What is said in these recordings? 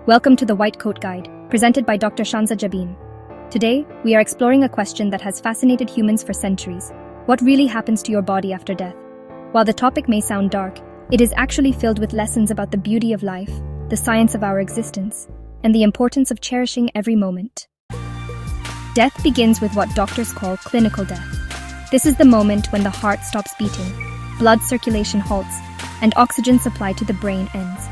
Welcome to the White Coat Guide, presented by Dr. Shanza Jabeen. Today, we are exploring a question that has fascinated humans for centuries. What really happens to your body after death? While the topic may sound dark, it is actually filled with lessons about the beauty of life, the science of our existence, and the importance of cherishing every moment. Death begins with what doctors call clinical death. This is the moment when the heart stops beating, blood circulation halts, and oxygen supply to the brain ends.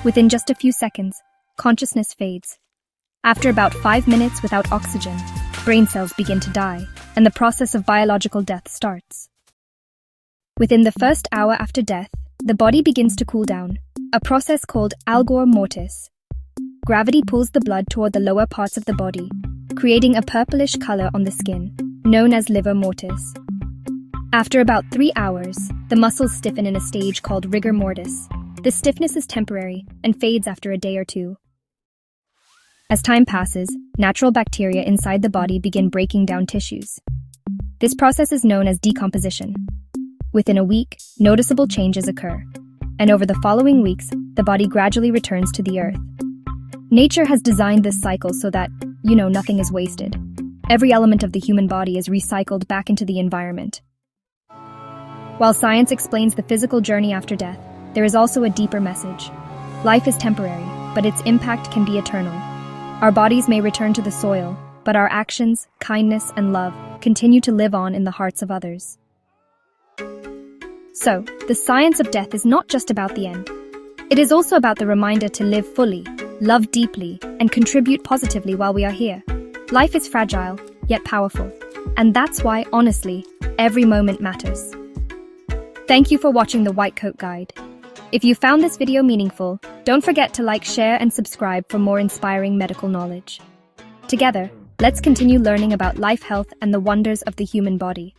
Within just a few seconds, consciousness fades. After about 5 minutes without oxygen, brain cells begin to die, and the process of biological death starts. Within the first hour after death, the body begins to cool down, a process called algor mortis. Gravity pulls the blood toward the lower parts of the body, creating a purplish color on the skin, known as livor mortis. After about 3 hours, the muscles stiffen in a stage called rigor mortis. This stiffness is temporary and fades after a day or two. As time passes, natural bacteria inside the body begin breaking down tissues. This process is known as decomposition. Within a week, noticeable changes occur, and over the following weeks, the body gradually returns to the earth. Nature has designed this cycle so that, nothing is wasted. Every element of the human body is recycled back into the environment. While science explains the physical journey after death, there is also a deeper message. Life is temporary, but its impact can be eternal. Our bodies may return to the soil, but our actions, kindness, and love continue to live on in the hearts of others. So, the science of death is not just about the end. It is also about the reminder to live fully, love deeply, and contribute positively while we are here. Life is fragile, yet powerful. And that's why, honestly, every moment matters. Thank you for watching the White Coat Guide. If you found this video meaningful, don't forget to like, share, and subscribe for more inspiring medical knowledge. Together, let's continue learning about life, health, and the wonders of the human body.